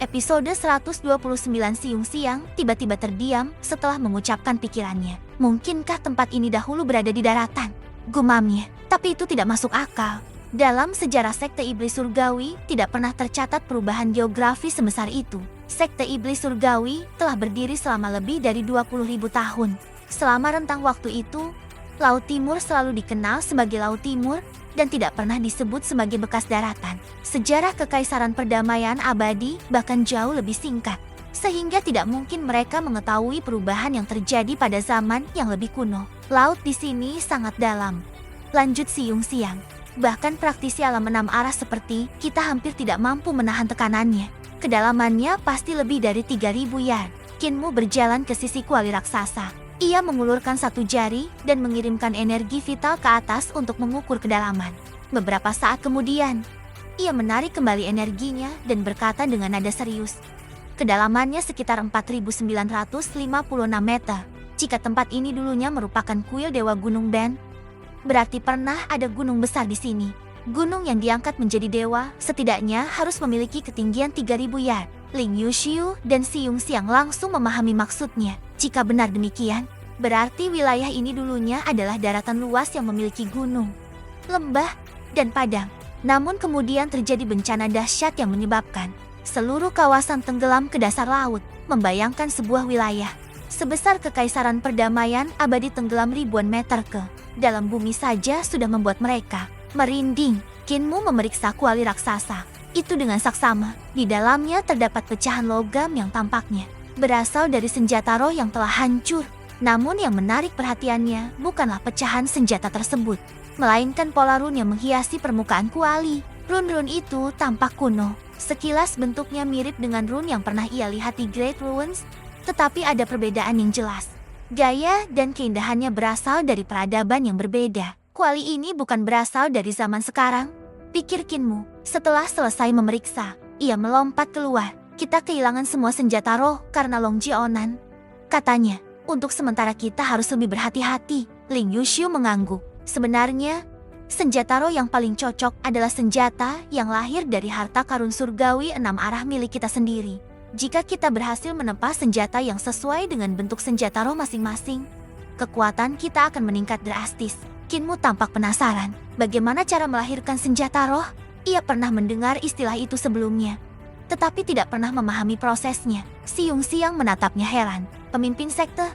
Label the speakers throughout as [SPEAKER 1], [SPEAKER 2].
[SPEAKER 1] Episode 129. Siung Siang tiba-tiba terdiam setelah mengucapkan pikirannya. Mungkinkah tempat ini dahulu berada di daratan? Gumamnya, tapi itu tidak masuk akal. Dalam sejarah Sekte Iblis Surgawi, tidak pernah tercatat perubahan geografi sebesar itu. Sekte Iblis Surgawi telah berdiri selama lebih dari 20.000 tahun. Selama rentang waktu itu, Laut Timur selalu dikenal sebagai Laut Timur dan tidak pernah disebut sebagai bekas daratan. Sejarah Kekaisaran Perdamaian Abadi bahkan jauh lebih singkat, sehingga tidak mungkin mereka mengetahui perubahan yang terjadi pada zaman yang lebih kuno. Laut di sini sangat dalam. Lanjut Siung Siang. Bahkan praktisi alam enam arah seperti kita hampir tidak mampu menahan tekanannya. Kedalamannya pasti lebih dari 3.000 yard. Kinmu berjalan ke sisi kuali raksasa. Ia mengulurkan satu jari dan mengirimkan energi vital ke atas untuk mengukur kedalaman. Beberapa saat kemudian, ia menarik kembali energinya dan berkata dengan nada serius. Kedalamannya sekitar 4.956 meter. Jika tempat ini dulunya merupakan kuil Dewa Gunung Ben, berarti pernah ada gunung besar di sini. Gunung yang diangkat menjadi dewa setidaknya harus memiliki ketinggian 3.000 yard. Ling Yuxiu dan Siung Siang langsung memahami maksudnya. Jika benar demikian, berarti wilayah ini dulunya adalah daratan luas yang memiliki gunung, lembah, dan padang. Namun kemudian terjadi bencana dahsyat yang menyebabkan seluruh kawasan tenggelam ke dasar laut, membayangkan sebuah wilayah sebesar Kekaisaran Perdamaian Abadi tenggelam ribuan meter ke dalam bumi saja sudah membuat mereka merinding. Kinmu memeriksa kuali raksasa itu dengan saksama. Di dalamnya terdapat pecahan logam yang tampaknya berasal dari senjata roh yang telah hancur. Namun yang menarik perhatiannya bukanlah pecahan senjata tersebut, melainkan pola run yang menghiasi permukaan kuali. Run-run itu tampak kuno. Sekilas bentuknya mirip dengan run yang pernah ia lihat di Great Ruins, tetapi ada perbedaan yang jelas. Gaya dan keindahannya berasal dari peradaban yang berbeda. Kuali ini bukan berasal dari zaman sekarang, pikir Kinmu. Setelah selesai memeriksa, ia melompat keluar. Kita kehilangan semua senjata roh karena Long Jionan, katanya. Untuk sementara kita harus lebih berhati-hati. Ling Yuxiu mengangguk. Sebenarnya, senjata roh yang paling cocok adalah senjata yang lahir dari harta karun surgawi 6 arah milik kita sendiri. Jika kita berhasil menempa senjata yang sesuai dengan bentuk senjata roh masing-masing, kekuatan kita akan meningkat drastis. Kinmu tampak penasaran. Bagaimana cara melahirkan senjata roh? Ia pernah mendengar istilah itu sebelumnya, tetapi tidak pernah memahami prosesnya. Siung Siang menatapnya heran. Pemimpin sekte,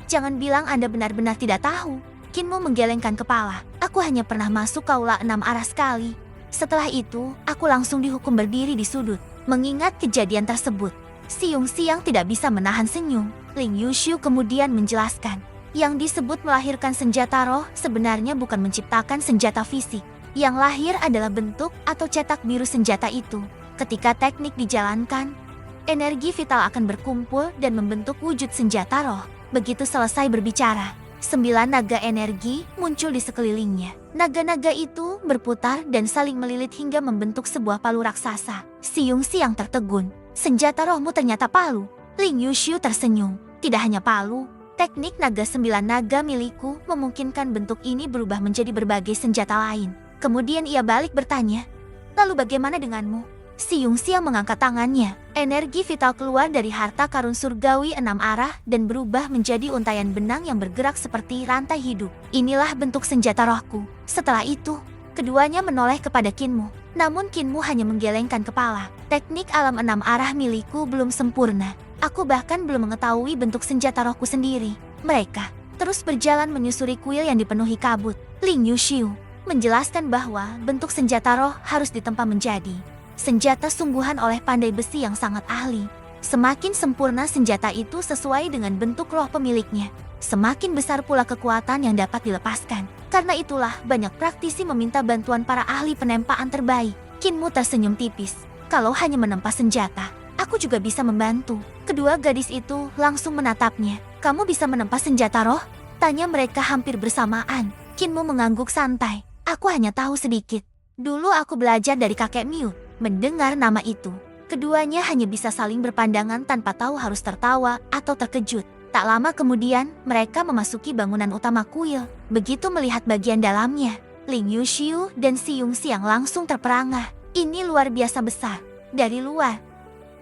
[SPEAKER 1] jangan bilang Anda benar-benar tidak tahu. Kinmu menggelengkan kepala. Aku hanya pernah masuk kaula 6 arah sekali. Setelah itu, aku langsung dihukum berdiri di sudut. Mengingat kejadian tersebut, Siung Siang tidak bisa menahan senyum. Ling Yuxiu kemudian menjelaskan, yang disebut melahirkan senjata roh sebenarnya bukan menciptakan senjata fisik. Yang lahir adalah bentuk atau cetak biru senjata itu. Ketika teknik dijalankan, energi vital akan berkumpul dan membentuk wujud senjata roh. Begitu selesai berbicara, 9 naga energi muncul di sekelilingnya. Naga-naga itu berputar dan saling melilit hingga membentuk sebuah palu raksasa. Siung Siang tertegun. Senjata rohmu ternyata palu. Ling Yuxiu tersenyum. Tidak hanya palu, teknik naga 9 naga milikku memungkinkan bentuk ini berubah menjadi berbagai senjata lain. Kemudian ia balik bertanya, lalu bagaimana denganmu? Siung Siang mengangkat tangannya. Energi vital keluar dari harta karun surgawi 6 arah dan berubah menjadi untaian benang yang bergerak seperti rantai hidup. Inilah bentuk senjata rohku. Setelah itu, keduanya menoleh kepada Kinmu. Namun Kinmu hanya menggelengkan kepala. Teknik alam 6 arah milikku belum sempurna. Aku bahkan belum mengetahui bentuk senjata rohku sendiri. Mereka terus berjalan menyusuri kuil yang dipenuhi kabut. Ling Yuxiu menjelaskan bahwa bentuk senjata roh harus ditempa menjadi senjata sungguhan oleh pandai besi yang sangat ahli. Semakin sempurna senjata itu sesuai dengan bentuk roh pemiliknya, semakin besar pula kekuatan yang dapat dilepaskan. Karena itulah banyak praktisi meminta bantuan para ahli penempaan terbaik. Kinmu tersenyum tipis. Kalau hanya menempa senjata, aku juga bisa membantu. Kedua gadis itu langsung menatapnya. Kamu bisa menempa senjata roh? Tanya mereka hampir bersamaan. Kinmu mengangguk santai. Aku hanya tahu sedikit. Dulu aku belajar dari kakek Miu. Mendengar nama itu, keduanya hanya bisa saling berpandangan tanpa tahu harus tertawa atau terkejut. Tak lama kemudian, mereka memasuki bangunan utama kuil. Begitu melihat bagian dalamnya, Ling Yuxiu dan Siung Siang langsung terperangah. Ini luar biasa besar. Dari luar,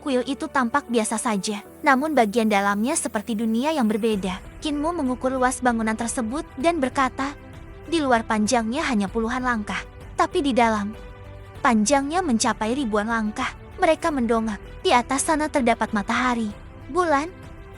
[SPEAKER 1] Kuil itu tampak biasa saja, namun bagian dalamnya seperti dunia yang berbeda. Kinmu mengukur luas bangunan tersebut dan berkata, di luar panjangnya hanya puluhan langkah, tapi di dalam panjangnya mencapai ribuan langkah. Mereka mendongak. Di atas sana terdapat matahari, bulan,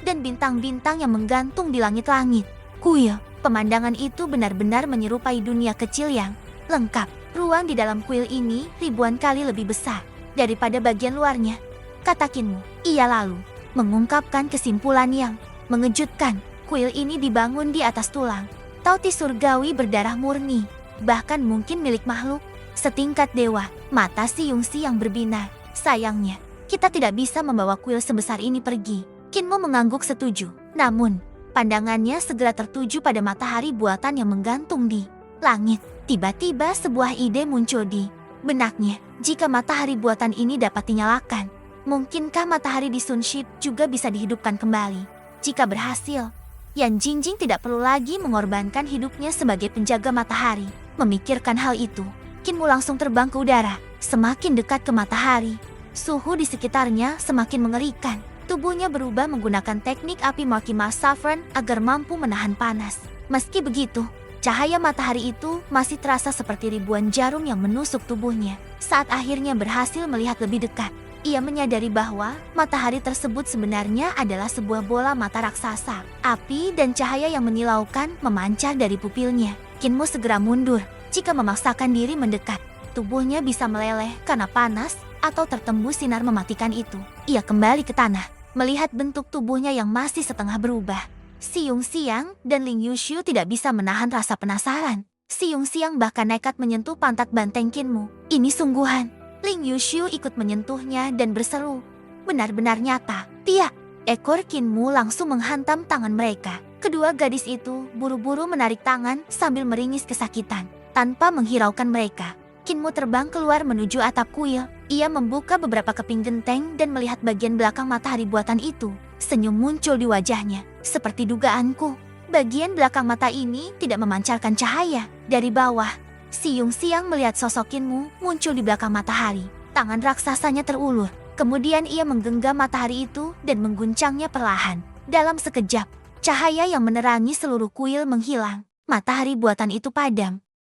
[SPEAKER 1] dan bintang-bintang yang menggantung di langit-langit. Kuil, pemandangan itu benar-benar menyerupai dunia kecil yang lengkap. Ruang di dalam kuil ini ribuan kali lebih besar daripada bagian luarnya, kata Kinmu. Ia lalu mengungkapkan kesimpulan yang mengejutkan. Kuil ini dibangun di atas tulang tauti surgawi berdarah murni, bahkan mungkin milik makhluk setingkat dewa. Mata si Yungsi yang berbinar. Sayangnya, kita tidak bisa membawa kuil sebesar ini pergi. Kinmu mengangguk setuju. Namun, pandangannya segera tertuju pada matahari buatan yang menggantung di langit. Tiba-tiba sebuah ide muncul di benaknya. Jika matahari buatan ini dapat dinyalakan, mungkinkah matahari di Sunship juga bisa dihidupkan kembali? Jika berhasil, Yan Jingjing tidak perlu lagi mengorbankan hidupnya sebagai penjaga matahari. Memikirkan hal itu, Kinmu langsung terbang ke udara. Semakin dekat ke matahari, suhu di sekitarnya semakin mengerikan. Tubuhnya berubah menggunakan teknik api Makima Saffron agar mampu menahan panas. Meski begitu, cahaya matahari itu masih terasa seperti ribuan jarum yang menusuk tubuhnya. Saat akhirnya berhasil melihat lebih dekat, ia menyadari bahwa matahari tersebut sebenarnya adalah sebuah bola mata raksasa. Api dan cahaya yang menyilaukan memancar dari pupilnya. Kinmu segera mundur. Jika memaksakan diri mendekat, tubuhnya bisa meleleh karena panas atau tertembus sinar mematikan itu. Ia kembali ke tanah, melihat bentuk tubuhnya yang masih setengah berubah. Si Yungxiang dan Ling Yushu tidak bisa menahan rasa penasaran. Si Yungxiang bahkan nekat menyentuh pantat banteng Kinmu. Ini sungguhan. Ling Yushu ikut menyentuhnya dan berseru, benar-benar nyata. Tiak! Ekor Kinmu langsung menghantam tangan mereka. Kedua gadis itu buru-buru menarik tangan sambil meringis kesakitan. Tanpa menghiraukan mereka, Kinmu terbang keluar menuju atap kuil. Ia membuka beberapa keping genteng dan melihat bagian belakang matahari buatan itu. Senyum muncul di wajahnya. Seperti dugaanku, bagian belakang mata ini tidak memancarkan cahaya. Dari bawah, si Yungxiang melihat sosok Kinmu muncul di belakang matahari. Tangan raksasanya terulur. Kemudian ia menggenggam matahari itu dan mengguncangnya perlahan. Dalam sekejap, cahaya yang menerangi seluruh kuil menghilang. Matahari buatan itu padam.